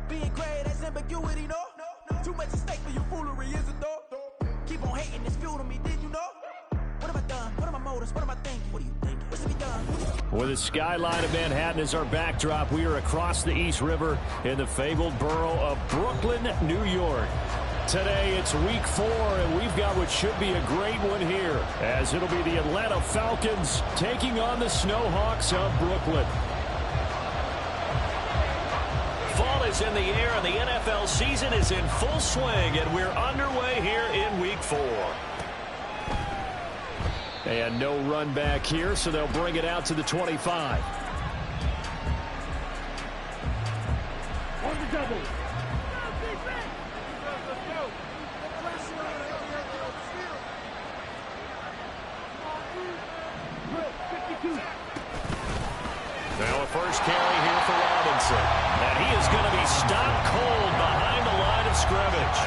Being great as ambiguity, no? Too much at stake for your foolery, is it though? Keep on hating, it's fuel to me, did you know? What have I done? What are my motives? What am I thinking? What are you thinking? What's to be done? With the skyline of Manhattan as our backdrop, we are across the East River in the fabled borough of Brooklyn, New York. Today, it's week 4, and we've got what should be a great one here, as it'll be the Atlanta Falcons taking on the Snowhawks of Brooklyn. Fall is in the air, and the NFL season is in full swing, and we're underway here in week 4. And no run back here, so they'll bring it out to the 25. On the double. Now a first carry here for Robinson. And he is going to be stopped cold behind the line of scrimmage.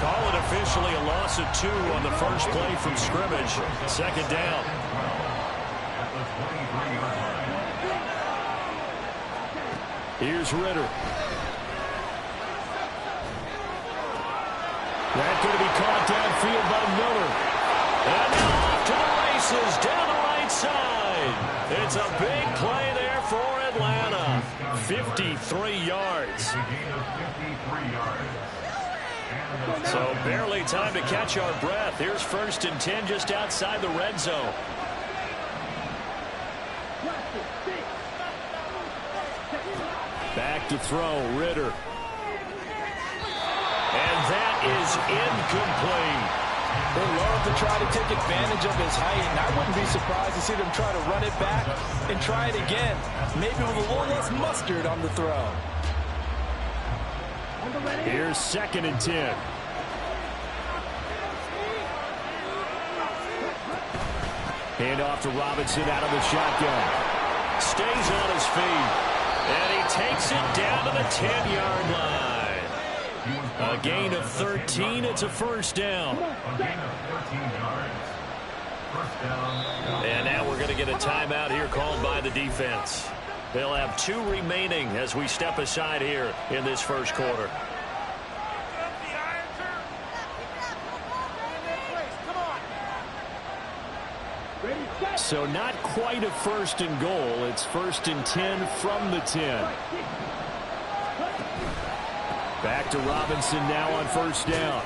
Call it officially a loss of 2 on the first play from scrimmage. Second down. Here's Ritter. That's going to be caught downfield by Miller. And now off to the races down the right side. It's a big play there for Atlanta. 53 yards. So barely time to catch our breath. Here's 1st and 10 just outside the red zone. Back to throw, Ritter. And that is incomplete. They love to try to take advantage of his height, and I wouldn't be surprised to see them try to run it back and try it again, maybe with a little less mustard on the throw. Here's 2nd and 10. Hand off to Robinson out of the shotgun. Stays on his feet. And he takes it down to the 10-yard line. A gain of 13. It's a first down. And now we're going to get a timeout here called by the defense. They'll have 2 remaining as we step aside here in this first quarter. So not quite a 1st and goal. It's 1st and 10 from the 10. Back to Robinson now on 1st down.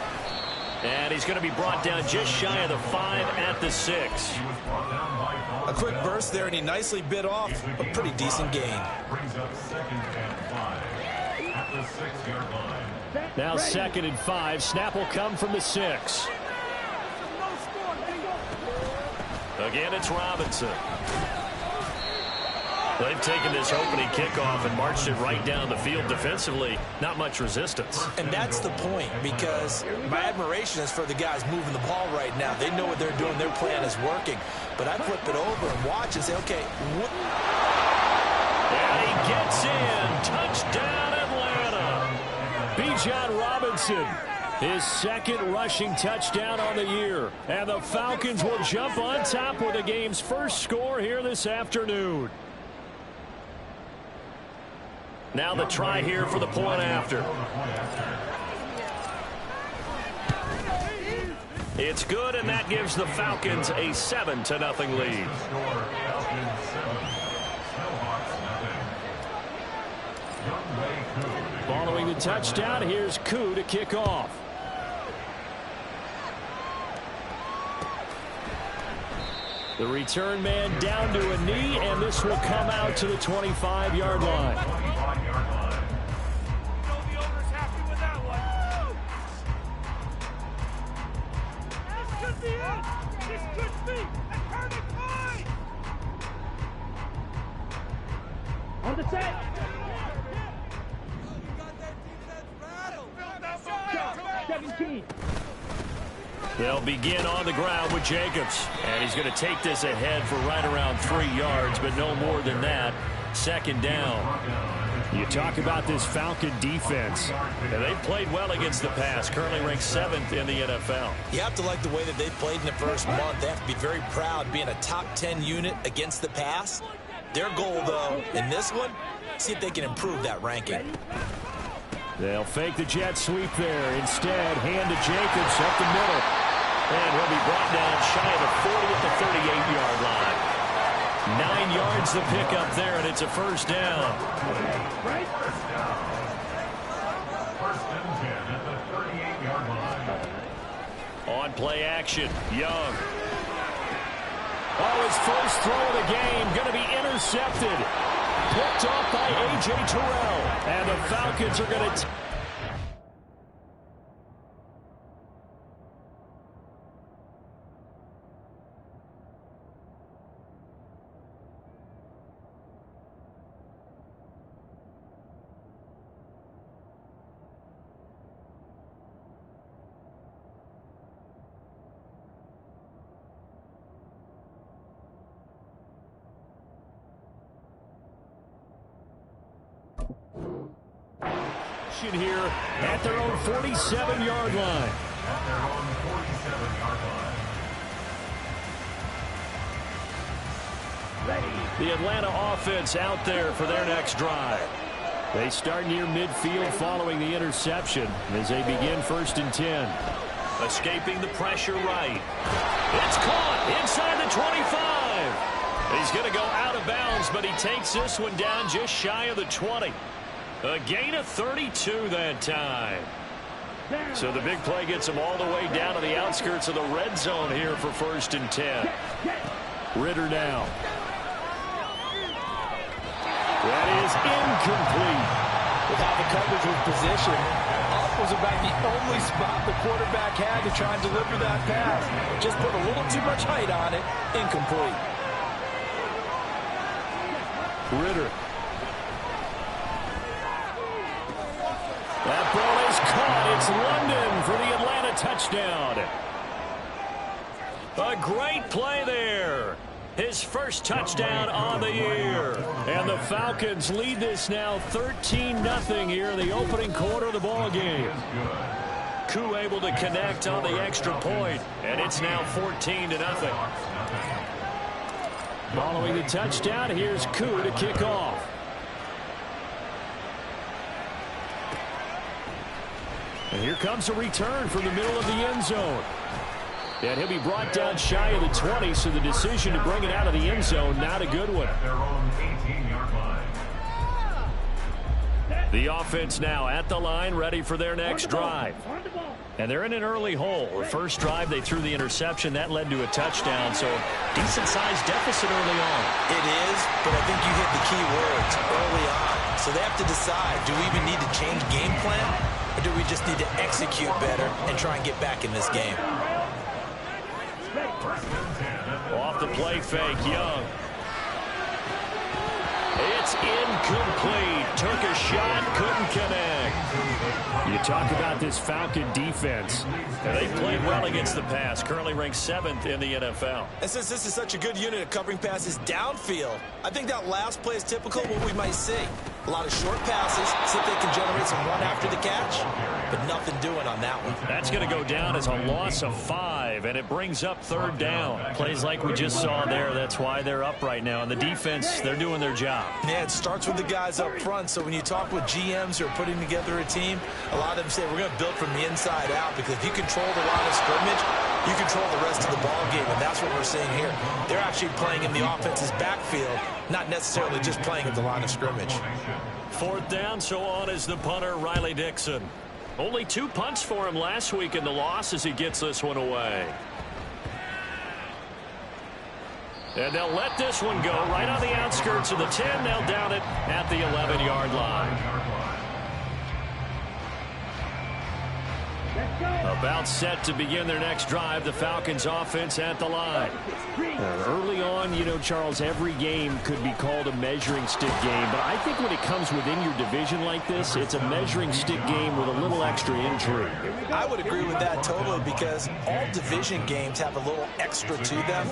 And he's going to be brought down just shy of the 5 at the 6. A quick burst there, and he nicely bit off a pretty decent gain. Now 2nd and 5. Snap will come from the 6. Again, it's Robinson. They've taken this opening kickoff and marched it right down the field defensively. Not much resistance. And that's the point, because my admiration is for the guys moving the ball right now. They know what they're doing. Their plan is working. But I flip it over and watch and say, okay. And he gets in. Touchdown, Atlanta. Bijan Robinson. His 2nd rushing touchdown on the year. And the Falcons will jump on top with the game's first score here this afternoon. Now the try here for the point after. It's good, and that gives the Falcons a 7-0 lead. Following the touchdown, here's Koo to kick off. The return man down to a knee, and this will come out to the 25-yard line. On the set. They'll begin on the ground with Jacobs. And he's going to take this ahead for right around 3 yards, but no more than that. 2nd down. You talk about this Falcon defense. And they've played well against the pass, currently ranked 7th in the NFL. You have to like the way that they've played in the first month. They have to be very proud being a top 10 unit against the pass. Their goal, though, in this one, see if they can improve that ranking. They'll fake the jet sweep there. Instead, hand to Jacobs up the middle. And he'll be brought down shy of the 40 at the 38-yard line. 9 yards to pick up there, and it's a first down. On play action, Young. Oh, his first throw of the game going to be intercepted. Picked off by A.J. Terrell. And the Falcons are going to... here at their own 47-yard line. The Atlanta offense out there for their next drive. They start near midfield following the interception as they begin 1st and 10. Escaping the pressure right. It's caught inside the 25. He's going to go out of bounds, but he takes this one down just shy of the 20. A gain of 32 that time. So the big play gets him all the way down to the outskirts of the red zone here for 1st and 10. Ritter now. That is incomplete. With how the coverage was positioned, up was about the only spot the quarterback had to try and deliver that pass. Just put a little too much height on it. Incomplete. Ritter. That ball is caught. It's London for the Atlanta touchdown. A great play there. His first touchdown on the year. And the Falcons lead this now 13-0 here in the opening quarter of the ball game. Koo able to connect on the extra point, and it's now 14-0. Following the touchdown, here's Koo to kick off. And here comes a return from the middle of the end zone. And he'll be brought down shy of the 20, so the decision to bring it out of the end zone, not a good one. The offense now at the line, ready for their next drive. And they're in an early hole. The first drive, they threw the interception. That led to a touchdown, so decent-sized deficit early on. It is, but I think you hit the key words early on. So they have to decide, do we even need to change game plan, or do we just need to execute better and try and get back in this game? Off the play fake, Young. It's incomplete. Took a shot, couldn't connect. You talk about this Falcon defense. They played well against the pass. Currently ranked 7th in the NFL. And since this is such a good unit of covering passes downfield, I think that last play is typical of what we might see. A lot of short passes so that they can generate some run after the catch, but nothing doing on that one. That's going to go down as a loss of 5, and it brings up 3rd down. Plays like we just saw there, that's why they're up right now. And the defense, they're doing their job. Yeah, it starts with the guys up front. So when you talk with GMs who are putting together a team, a lot of them say we're going to build from the inside out, because if you control the line of scrimmage, you control the rest of the ball game, and that's what we're seeing here. They're actually playing in the offense's backfield, not necessarily just playing at the line of scrimmage. 4th down, so on is the punter, Riley Dixon. Only 2 punts for him last week in the loss as he gets this one away. And they'll let this one go right on the outskirts of the 10. They'll down it at the 11-yard line. About set to begin their next drive. The Falcons offense at the line. Early on, you know, Charles, every game could be called a measuring stick game. But I think when it comes within your division like this, it's a measuring stick game with a little extra intrigue. I would agree with that totally, because all division games have a little extra to them.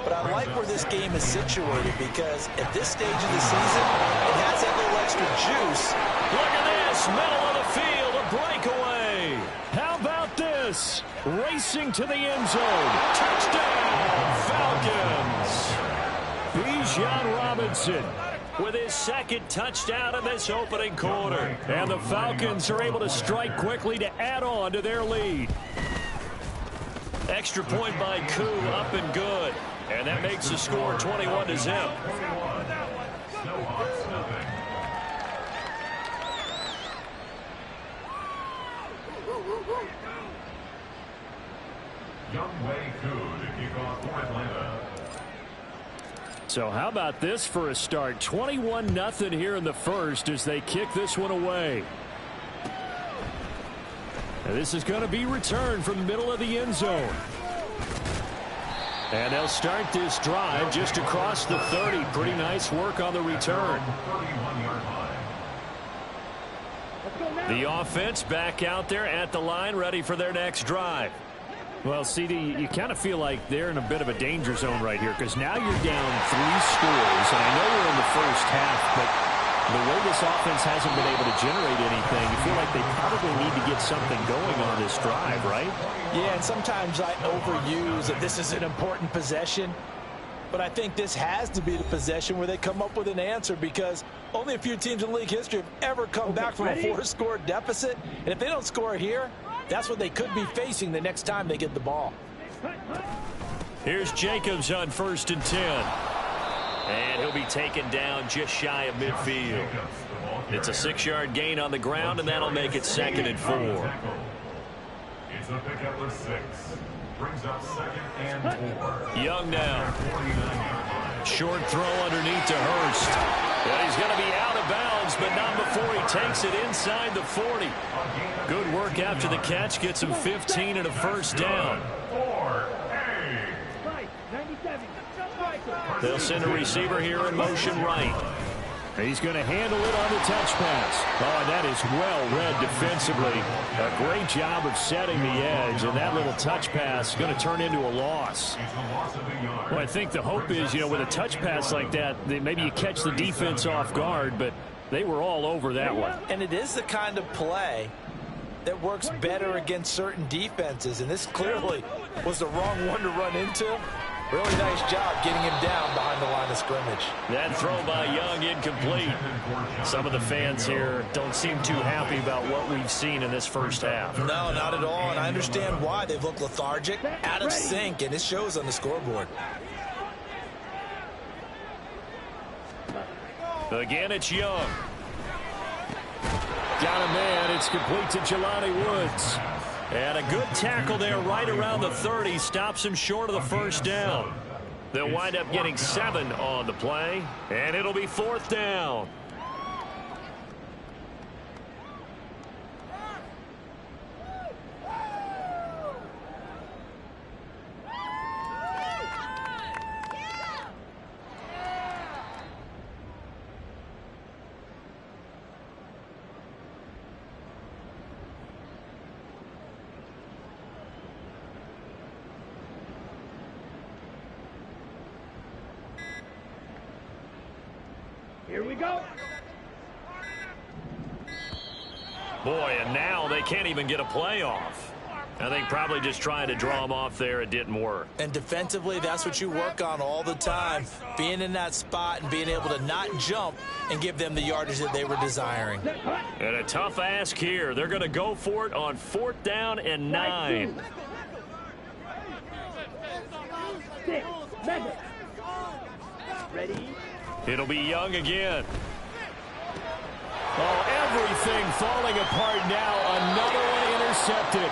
But I like where this game is situated, because at this stage of the season, it has that little extra juice. Look at this, middle of the field, a breakaway. How about this? Racing to the end zone. Touchdown, Falcons. Bijan Robinson with his second touchdown of this opening quarter. And the Falcons are able to strike quickly to add on to their lead. Extra point by Koo, up and good. And that makes the score 21-0. Younghoe Koo to kick off for Atlanta. So how about this for a start? 21-0 here in the first as they kick this one away. And this is going to be returned from the middle of the end zone. And they'll start this drive just across the 30. Pretty nice work on the return. The offense back out there at the line, ready for their next drive. Well, CD, you kind of feel like they're in a bit of a danger zone right here because now you're down 3 scores, and I know we're in the first half, but the way this offense hasn't been able to generate anything, you feel like they probably need to get something going on this drive, right? Yeah, and sometimes I overuse that this is an important possession, but I think this has to be the possession where they come up with an answer because only a few teams in league history have ever come back from a 4-score deficit, and if they don't score here, that's what they could be facing the next time they get the ball. Here's Jacobs on 1st and 10. And he'll be taken down just shy of midfield. It's a 6-yard gain on the ground, and that'll make it 2nd and 4. It's a pickup of 6. Brings up 2nd and 4. Young now. Short throw underneath to Hurst. And he's going to be out of bounds, but not before he takes it inside the 40. Good work after the catch. Gets him 15 and a first down. They'll send a receiver here in motion right. He's going to handle it on the touch pass. Oh, and that is well read defensively. A great job of setting the edge, and that little touch pass is going to turn into a loss. Well, I think the hope is, with a touch pass like that, maybe you catch the defense off guard, but they were all over that one. And it is the kind of play that works better against certain defenses, and this clearly was the wrong one to run into. Really nice job getting him down behind the line of scrimmage. That throw by Young incomplete. Some of the fans here don't seem too happy about what we've seen in this first half. No, not at all, and I understand why. They've looked lethargic, out of sync, and it shows on the scoreboard. Again, it's Young. Got a man. It's complete to Jelani Woods. And a good tackle there right around the 30. Stops him short of the first down. They'll wind up getting 7 on the play. And it'll be 4th down. Here we go. Boy, and now they can't even get a play off. I think probably just trying to draw him off there, it didn't work. And defensively, that's what you work on all the time. Being in that spot and being able to not jump and give them the yardage that they were desiring. And a tough ask here. They're going to go for it on 4th down and 9. 6. Mega. Ready? It'll be Young again. Oh, everything falling apart now. Another one intercepted.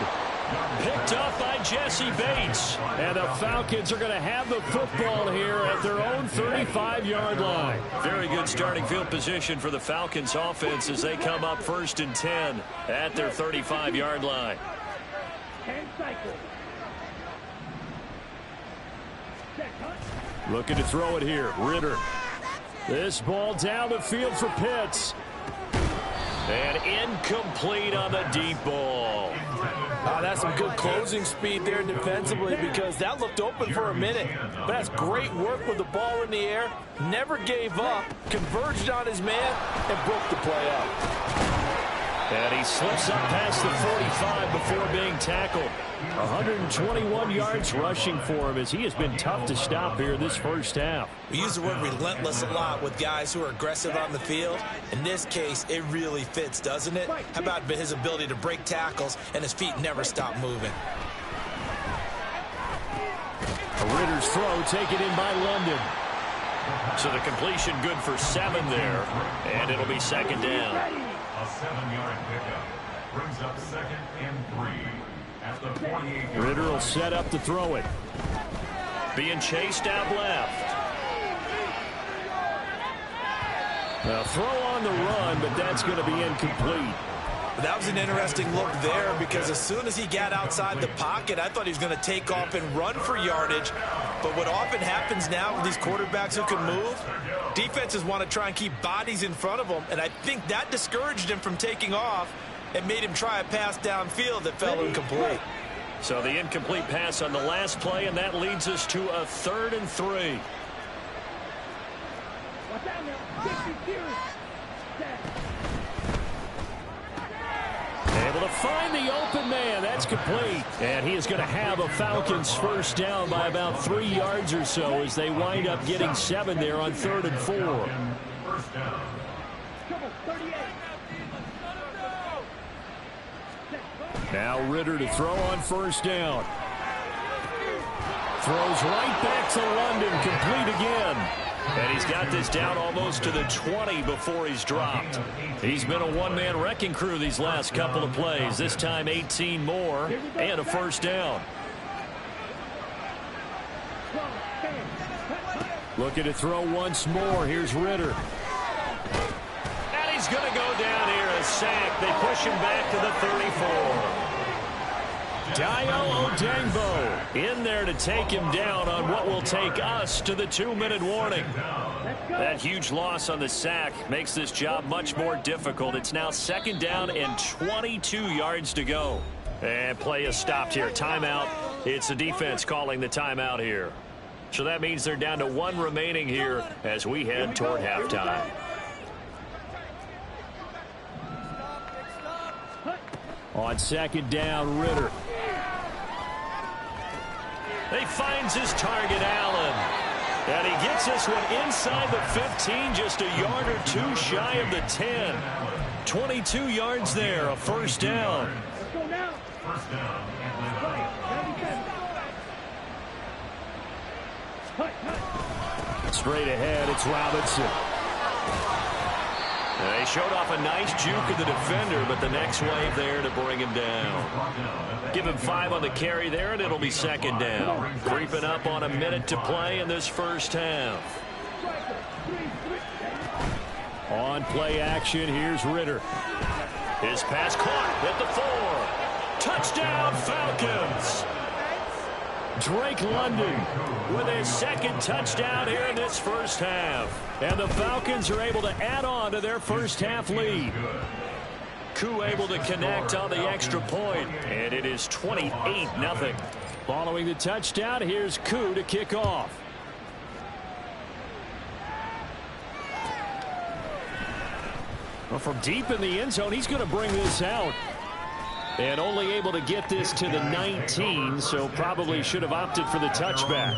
Picked up by Jesse Bates. And the Falcons are going to have the football here at their own 35-yard line. Very good starting field position for the Falcons offense as they come up 1st and 10 at their 35-yard line. 10 cycles. Looking to throw it here. Ritter. This ball down the field for Pitts. And incomplete on the deep ball. That's some good closing speed there defensively because that looked open for a minute. But that's great work with the ball in the air. Never gave up, converged on his man, and broke the play up. And he slips up past the 45 before being tackled. 121 yards rushing for him as he has been tough to stop here this first half. We use the word relentless a lot with guys who are aggressive on the field. In this case, it really fits, doesn't it? How about his ability to break tackles and his feet never stop moving? Ritter's throw taken in by London. So the completion good for 7 there, and it'll be second down. A 7-yard pickup brings up 2nd and 3 at the 48-yard. Ritter will set up to throw it. Being chased out left. A throw on the run, but that's going to be incomplete. That was an interesting look there because as soon as he got outside the pocket, I thought he was going to take off and run for yardage. But what often happens now with these quarterbacks who can move, defenses want to try and keep bodies in front of them, and I think that discouraged him from taking off and made him try a pass downfield that fell incomplete. So the incomplete pass on the last play, and that leads us to a 3rd and 3. Watch out now. Able to find the open man. That's complete. And he is going to have a Falcons first down by about 3 yards or so as they wind up getting 7 there on 3rd and 4. First down. Now Ritter to throw on first down. Throws right back to London, complete again. And he's got this down almost to the 20 before he's dropped. He's been a one-man wrecking crew these last couple of plays. This time 18 more and a first down. Looking to throw once more. Here's Ritter. And he's going to go down here, a sack. They push him back to the 34. Dayo Odeyingbo in there to take him down on what will take us to the 2-minute warning. That huge loss on the sack makes this job much more difficult. It's now 2nd down and 22 yards to go. And play is stopped here. Timeout. It's the defense calling the timeout here. So that means they're down to 1 remaining here as we head toward halftime. On 2nd down, Ritter. He finds his target, Allen. And he gets this one inside the 15, just a yard or 2 shy of the 10. 22 yards there, a first down. Let's go now. First down. Straight ahead, it's Robinson. They showed off a nice juke of the defender, but the next wave there to bring him down. Give him 5 on the carry there, and it'll be 2nd down. Creeping up on a minute to play in this first half. On play action, here's Ritter. His pass caught at the 4. Touchdown, Falcons! Drake London with his 2nd touchdown here in this first half. And the Falcons are able to add on to their first half lead. Koo able to connect on the extra point, and it is 28-0. Following the touchdown, here's Koo to kick off. Well, from deep in the end zone, he's going to bring this out. And only able to get this to the 19, so probably should have opted for the touchback.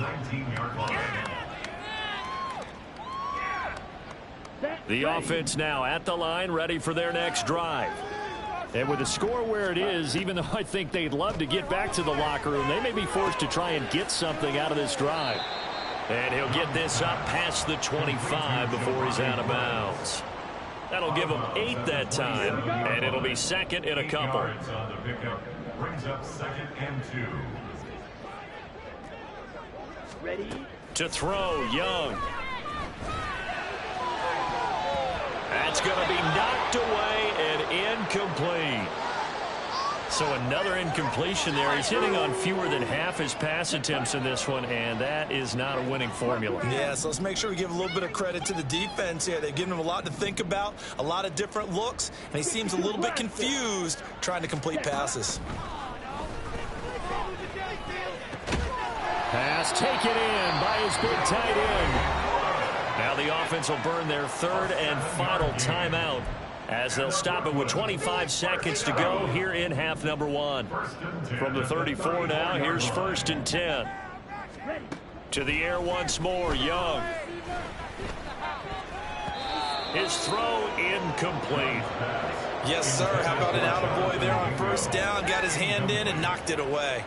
The offense now at the line, ready for their next drive. And with the score where it is, even though I think they'd love to get back to the locker room, they may be forced to try and get something out of this drive. And he'll get this up past the 25 before he's out of bounds. That'll give him 8 that time, and it'll be 2nd in a couple. On the pickup brings up 2nd and 2. Ready? To throw, Young. That's going to be knocked away and incomplete. So another incompletion there. He's hitting on fewer than half his pass attempts in this one, and that is not a winning formula. Yeah, so let's make sure we give a little bit of credit to the defense here. They've given him a lot to think about, a lot of different looks, and he seems a little bit confused trying to complete passes. Pass taken in by his big tight end. Now the offense will burn their 3rd and final timeout. as they'll stop it with 25 seconds to go here in half number 1. From the 34 now, here's 1st and 10. To the air once more, Young. His throw incomplete. Yes, sir. How about an attaboy there on 1st down? Got his hand in and knocked it away.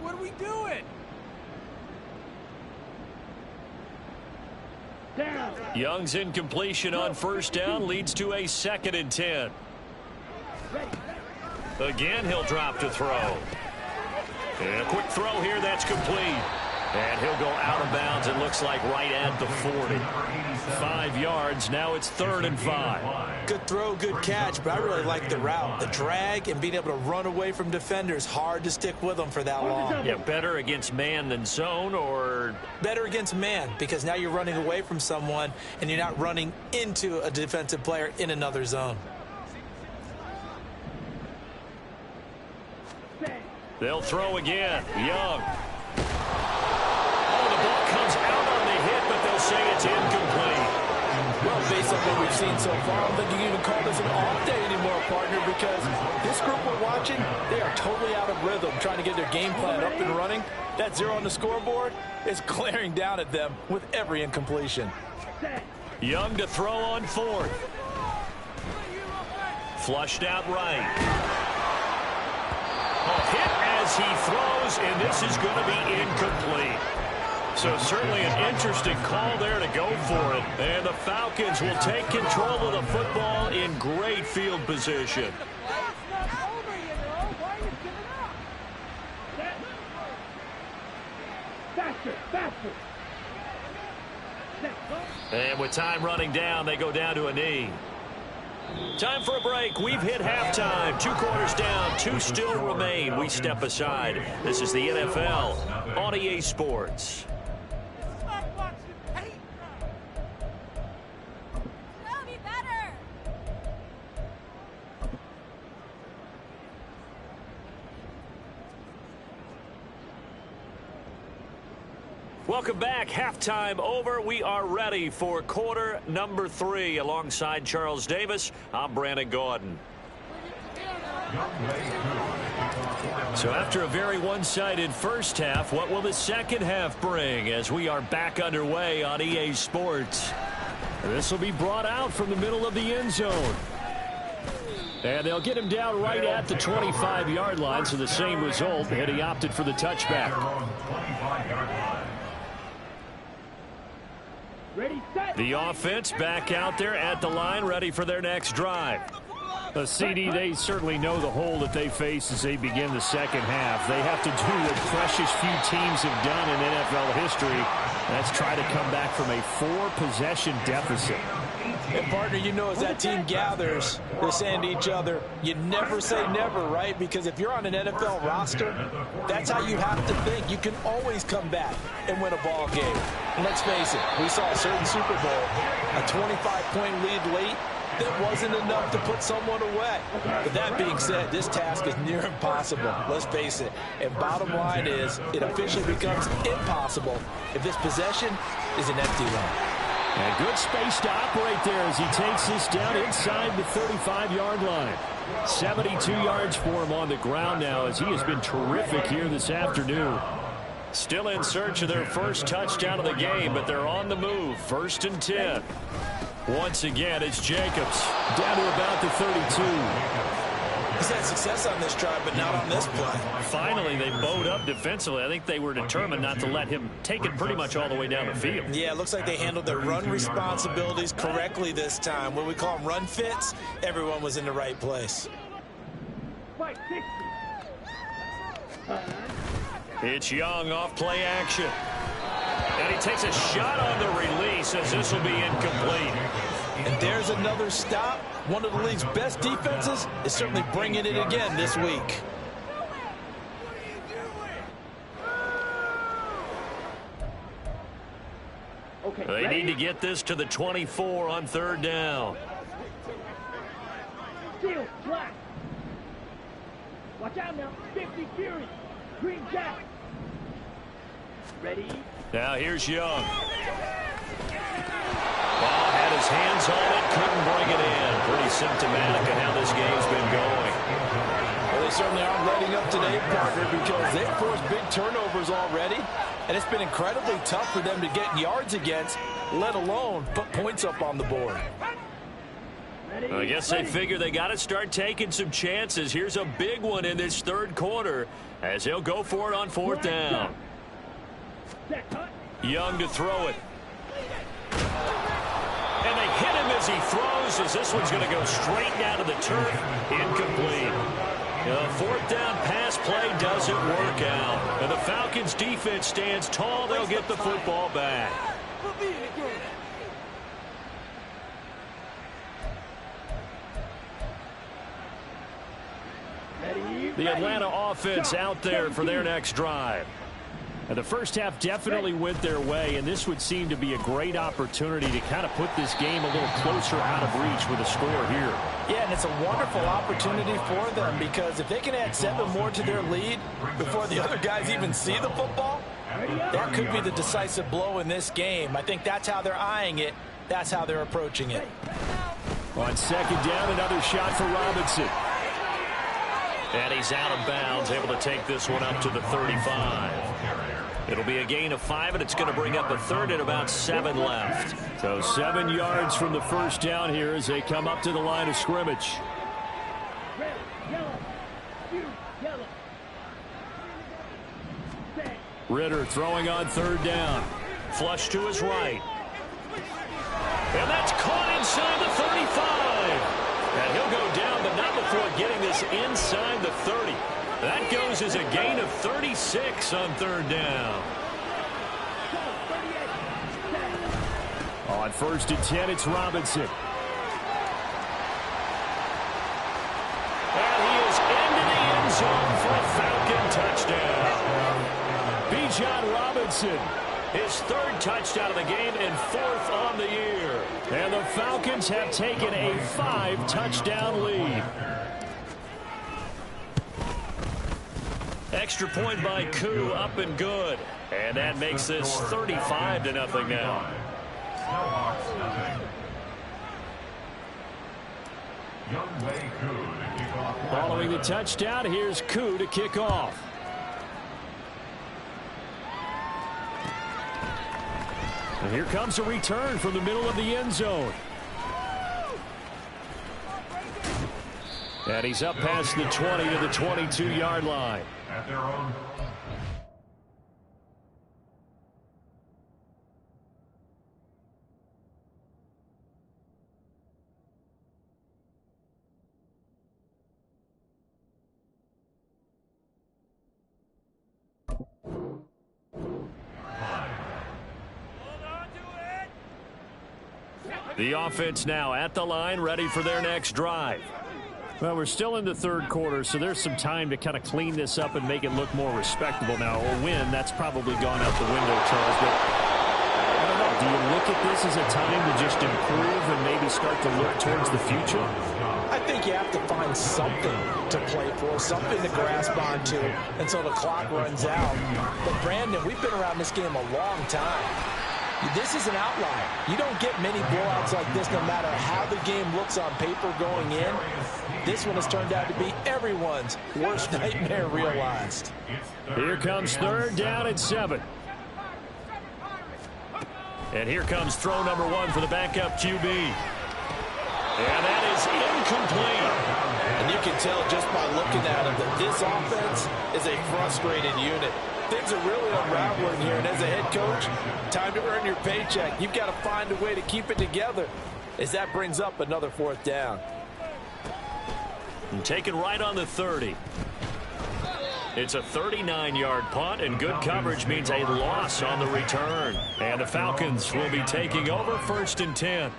What are we doing? Down. Young's incompletion on 1st down leads to a 2nd and 10. Again, he'll drop to throw. And a quick throw here, that's complete. And he'll go out of bounds, it looks like right at the 40. 5 yards, now it's 3rd and 5. Good throw, good catch, but I really like the route. The drag and being able to run away from defenders, hard to stick with them for that long. Yeah, better against man than zone, or? Better against man, because now you're running away from someone and you're not running into a defensive player in another zone. They'll throw again. Young. Oh, the ball comes out on the hit, but they'll say it's incomplete. Well, based on what we've seen so far, I don't think you can even call this an off day anymore, partner, because this group we're watching, they are totally out of rhythm, trying to get their game plan up and running. That 0 on the scoreboard is glaring down at them with every incompletion. Young to throw on 4th. Flushed out right. Hit as he throws, and this is going to be incomplete. So certainly an interesting call there to go for it. And the Falcons will take control of the football in great field position. Faster, faster. And with time running down, they go down to a knee. Time for a break. We've hit halftime. 2 quarters down, 2 still remain. We step aside. This is the NFL on EA Sports. Welcome back. Halftime over. We are ready for quarter number 3. Alongside Charles Davis, I'm Brandon Gaudin. So after a very one-sided first half, what will the second half bring as we are back underway on EA Sports? This will be brought out from the middle of the end zone. And they'll get him down right at the 25-yard line, so the same result, and he opted for the touchback. Ready, set. The offense back out there at the line, ready for their next drive. CD, they certainly know the hole that they face as they begin the second half. They have to do what precious few teams have done in NFL history. That's try to come back from a 4-possession deficit. And, partner, you know, as that team gathers, they're saying to each other, you never say never, right? Because if you're on an NFL roster, that's how you have to think. You can always come back and win a ball game. And let's face it, we saw a certain Super Bowl, a 25-point lead late, that wasn't enough to put someone away. But that being said, this task is near impossible. Let's face it. And bottom line is, it officially becomes impossible if this possession is an empty one. And good space to operate there as he takes this down inside the 35-yard line. 72 yards for him on the ground now as he has been terrific here this afternoon. Still in search of their first touchdown of the game, but they're on the move. 1st and 10. Once again, it's Jacobs. Down to about the 32. He's had success on this drive, but not on this play. Finally, they bowed up defensively. I think they were determined not to let him take it pretty much all the way down the field. Yeah, it looks like they handled their run responsibilities correctly this time. What we call them run fits, everyone was in the right place. Fight, 60. It's Young off play action. And he takes a shot on the release as this will be incomplete. And there's another stop. One of the league's best defenses is certainly bringing it again this week. Okay, They ready? need to get this to the 24 on 3rd down. Seal, black. Watch out now. 50 Fury. Green Jack. Ready? Now here's Young. his hands on it, couldn't bring it in. Pretty symptomatic of how this game's been going. Well, they certainly aren't letting up today, partner, because they've forced big turnovers already, and it's been incredibly tough for them to get yards against, let alone put points up on the board. I guess they figure they got to start taking some chances. Here's a big one in this third quarter as he'll go for it on fourth down. Young to throw it. And they hit him as he throws, as this one's going to go straight down to the turf. Incomplete. Fourth down pass play doesn't work out. And the Falcons defense stands tall. They'll get the football back. The Atlanta offense out there for their next drive. And the first half definitely went their way, and this would seem to be a great opportunity to kind of put this game a little closer out of reach with a score here. Yeah, and it's a wonderful opportunity for them, because if they can add 7 more to their lead before the other guys even see the football, that could be the decisive blow in this game. I think that's how they're eyeing it. That's how they're approaching it. On second down, another shot for Robinson. And he's out of bounds, able to take this one up to the 35. It'll be a gain of 5, and it's going to bring up a third and about 7 left. So 7 yards from the first down here as they come up to the line of scrimmage. Ritter throwing on third down. Flush to his right. And that's caught inside the 35. And he'll go down, but not before getting this inside the 30. That goes as a gain of 36 on third down. On first and 10, it's Robinson. And he is into the end zone for a Falcon touchdown. Bijan Robinson. His 3rd touchdown of the game and 4th on the year. And the Falcons have taken a 5-touchdown lead. Extra point by Koo, up and good. And that makes this 35-0 now. Following the touchdown, here's Koo to kick off. And here comes a return from the middle of the end zone. And he's up past the 20 to the 22-yard line. At their own. The offense now at the line, ready for their next drive. Well, we're still in the third quarter, so there's some time to kind of clean this up and make it look more respectable. Now, a win, that's probably gone out the window, Charles. But I don't know, do you look at this as a time to just improve and maybe start to look towards the future? I think you have to find something to play for, something to grasp onto until the clock runs out. But, Brandon, we've been around this game a long time. This is an outlier. You don't get many blowouts like this no matter how the game looks on paper going in. This one has turned out to be everyone's worst nightmare realized. Here comes third down and 7. And here comes throw number 1 for the backup QB. And that is incomplete. And you can tell just by looking at him that this offense is a frustrated unit. Things are really unraveling here, and as a head coach, time to earn your paycheck. You've got to find a way to keep it together as that brings up another 4th down. And taken right on the 30. It's a 39-yard punt, and good coverage means a loss on the return. And the Falcons will be taking over 1st and 10.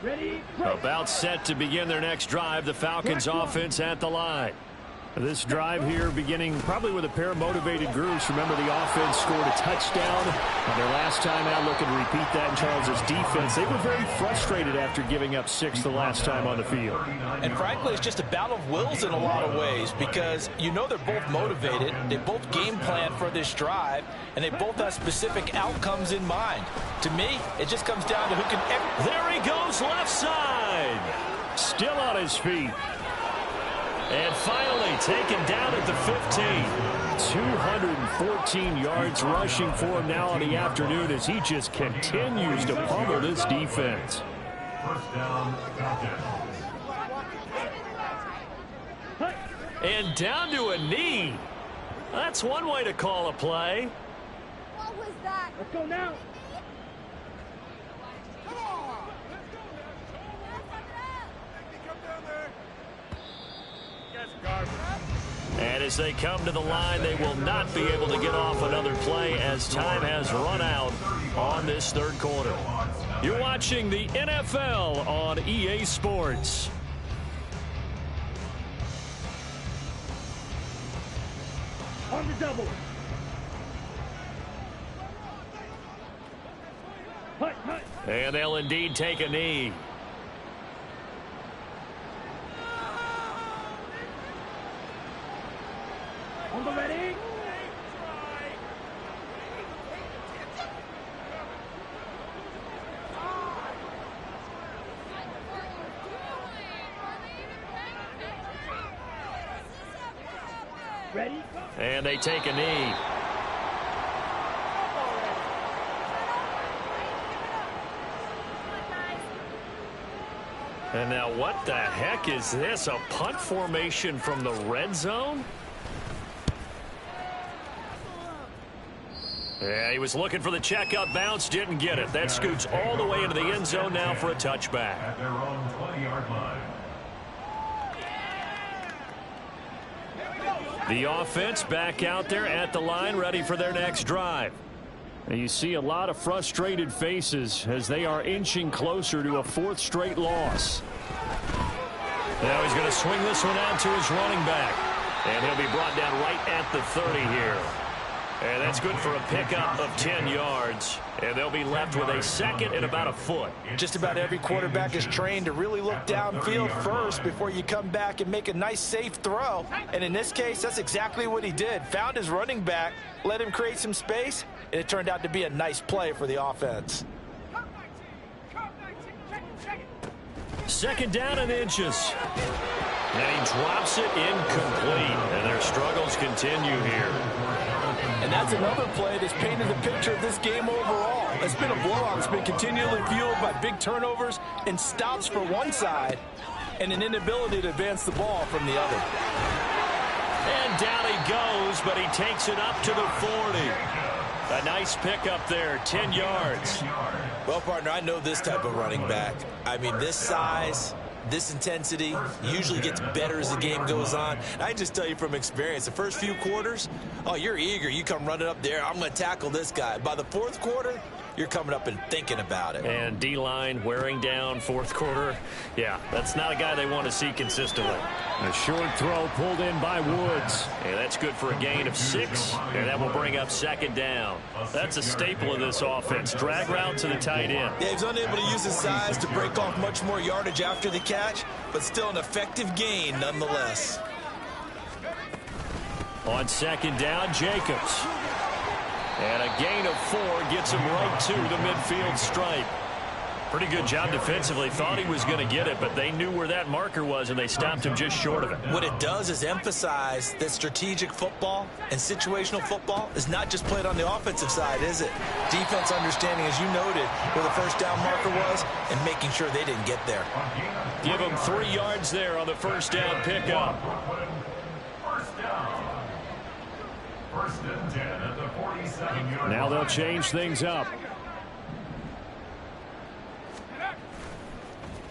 Ready? About set to begin their next drive. The Falcons offense at the line. This drive here beginning probably with a pair of motivated groups. Remember, the offense scored a touchdown on their last time out. Looking to repeat that in Charles's defense. They were very frustrated after giving up 6 the last time on the field. And frankly, it's just a battle of wills in a lot of ways because you know they're both motivated. They both game plan for this drive, and they both have specific outcomes in mind. To me, it just comes down to who can... There he goes, left side. Still on his feet. And finally taken down at the 15. 214 yards rushing for him now on the afternoon as he just continues to pummel this defense. First down, Falcons. And down to a knee. That's one way to call a play. What was that? Let's go now. Come on. And as they come to the line, they will not be able to get off another play as time has run out on this third quarter. You're watching the NFL on EA Sports. On the double. Hut, hut. And they'll indeed take a knee. On the ready. Ready? And they take a knee. And now what the heck is this? A punt formation from the red zone? Yeah, he was looking for the checkup bounce, didn't get it. That scoots all the way into the end zone now for a touchback. At their own 20-yard line. The offense back out there at the line, ready for their next drive. And you see a lot of frustrated faces as they are inching closer to a 4th straight loss. Now he's going to swing this one out to his running back. And he'll be brought down right at the 30 here. And that's good for a pickup of 10 yards. And they'll be left with a second and about a foot. Just about every quarterback is trained to really look downfield first before you come back and make a nice, safe throw. And in this case, that's exactly what he did. Found his running back, let him create some space, and it turned out to be a nice play for the offense. Second down and inches. And he drops it incomplete. And their struggles continue here. And that's another play that's painted the picture of this game overall. It's been a blowout. It's been continually fueled by big turnovers and stops for one side and an inability to advance the ball from the other. And down he goes, but he takes it up to the 40. A nice pickup there, 10 yards. Well, partner, I know this type of running back. I mean, this size, this intensity usually gets better as the game goes on. And I just tell you from experience, the first few quarters, oh, you're eager. You come running up there, I'm going to tackle this guy. By the 4th quarter, you're coming up and thinking about it. And D-line wearing down 4th quarter. Yeah, that's not a guy they want to see consistently. A short throw pulled in by Woods. And that's good for a gain of 6. And that will bring up second down. That's a staple of this offense. Drag route to the tight end. Yeah, he's unable to use his size to break off much more yardage after the catch, but still an effective gain nonetheless. On second down, Jacobs. And a gain of 4 gets him right to the midfield stripe. Pretty good job defensively. Thought he was going to get it, but they knew where that marker was, and they stopped him just short of it. What it does is emphasize that strategic football and situational football is not just played on the offensive side, is it? Defense understanding, as you noted, where the first down marker was and making sure they didn't get there. Give him 3 yards there on the first down pickup. First down. First and 10 at the 47-yard line. Now they'll change things up.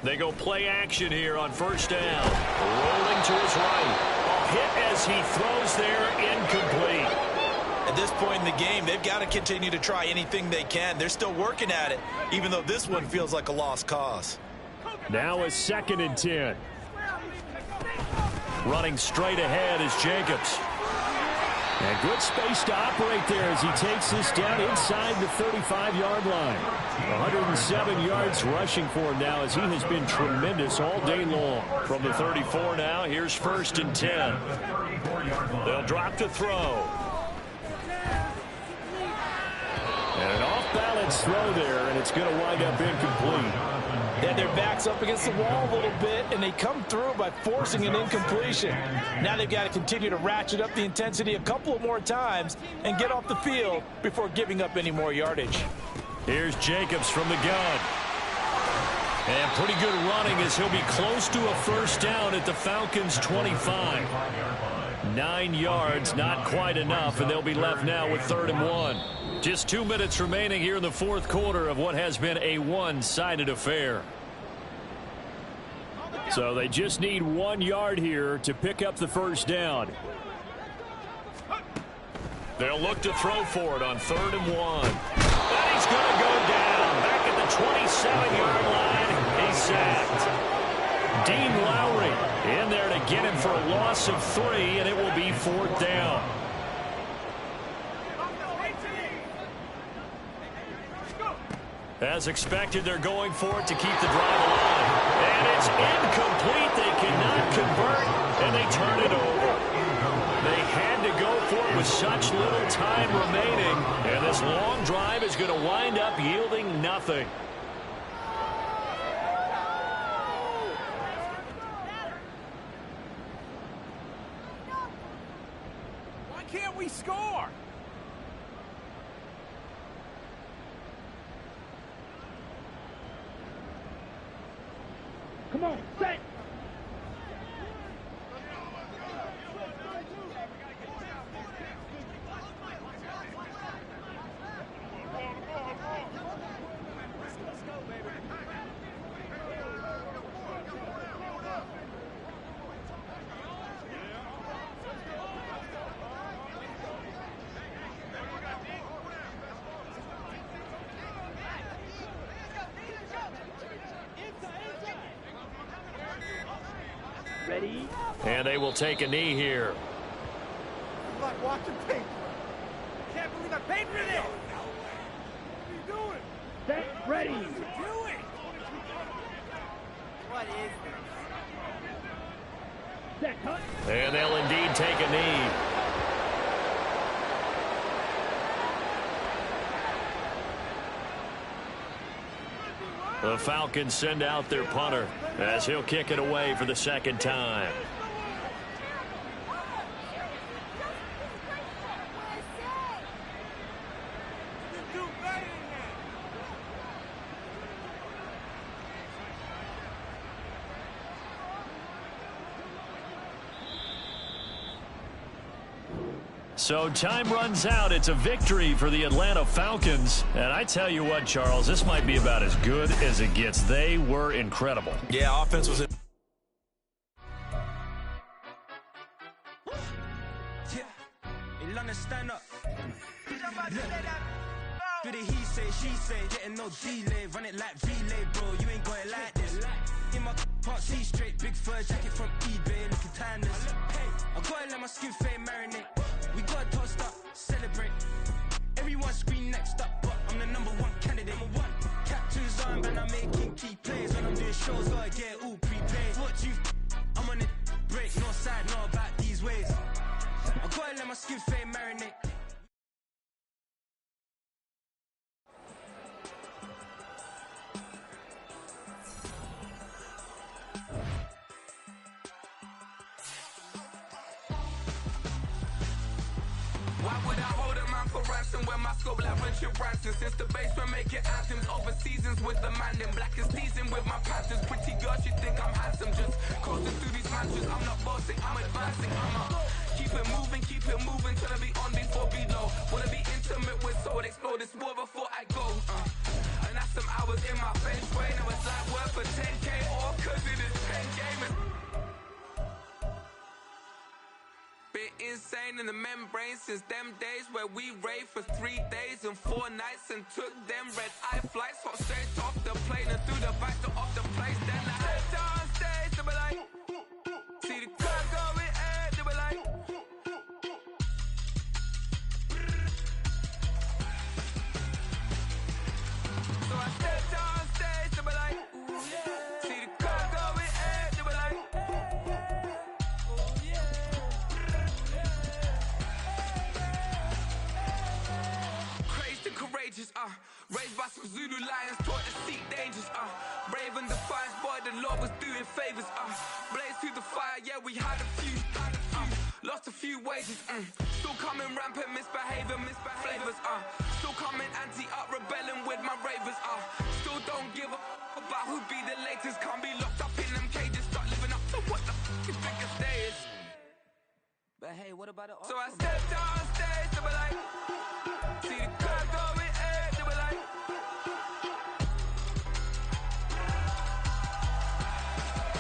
They go play action here on first down. Rolling to his right. A hit as he throws there, incomplete. At this point in the game, they've got to continue to try anything they can. They're still working at it, even though this one feels like a lost cause. Now a second and 10. Running straight ahead is Jacobs. And good space to operate there as he takes this down inside the 35-yard line. 107 yards rushing for him now as he has been tremendous all day long. From the 34 now, here's 1st and 10. They'll drop to throw. And an off-balance throw there, and it's going to wind up incomplete. Yeah, their back's up against the wall a little bit, and they come through by forcing an incompletion. Now they've got to continue to ratchet up the intensity a couple of more times and get off the field before giving up any more yardage. Here's Jacobs from the gun. And pretty good running as he'll be close to a 1st down at the Falcons' 25. 9 yards, not quite enough, and they'll be left now with 3rd and 1. Just 2 minutes remaining here in the 4th quarter of what has been a one-sided affair. So they just need 1 yard here to pick up the 1st down. They'll look to throw for it on 3rd and 1. And he's going to go down. Back at the 27-yard line, he's sacked. Dean Lowry in there to get him for a loss of 3, and it will be 4th down. As expected, they're going for it to keep the drive alive. And it's incomplete. They cannot convert, and they turn it over. They had to go for it with such little time remaining, and this long drive is going to wind up yielding nothing. Why can't we score? Come on, set. Ready? And they will take a knee here. It's like watching paper. Can't believe I paid for this. What are you doing? Set, ready. What are you doing? What is this? Set, cut. And they'll indeed take a knee. The Falcons send out their punter as he'll kick it away for the 2nd time. So time runs out. It's a victory for the Atlanta Falcons. And I tell you what, Charles, this might be about as good as it gets. They were incredible. Yeah, offense was... Stand up. Do the he say, she say, getting no delay, run it like relay, bro. You ain't got it like this. In my part, see straight, big fur jacket from eBay, looking timeless. Hey, I gotta let my skin fade marinate. We gotta toast up, celebrate. Everyone scream next up, but I'm the #1 candidate. Captain's on, man, I'm making key plays. When I'm doing shows, gotta get it all prepaid. What you, I'm on it, break, no side, no about these ways. I gotta let my skin fade marinate. Why would I hold a man for ransom when my scope like Richard Branson? Since the basement making anthems over seasons with the man in black is teasing with my Panthers. Pretty girl, she think I'm handsome. Just coasting through these mansions. I'm not bossing, I'm advancing. Keep it moving till I be on before below. Wanna be intimate with soul, explore this war before I go. And that's some hours in my feng shui. Now it's like work for 10K or cause it is pen gaming. Been insane in the membrane since them days where we raved for 3 days and 4 nights and took them red-eye flights, hop straight off the plane and through the back door of the place. Then I head down stage to be like, see the crowd going. Raised by some Zulu lions, taught to seek dangers, brave and defiant, boy, the Lord was doing favors, blaze through the fire, yeah, we had a few, lost a few wages, still coming rampant, misbehavior, flavors, still coming anti-up, rebelling with my ravers, still don't give a about who be the latest, can't be locked up in them cages, start living up to what the is biggest day is. But hey, what about it? So I stepped on stage to be like,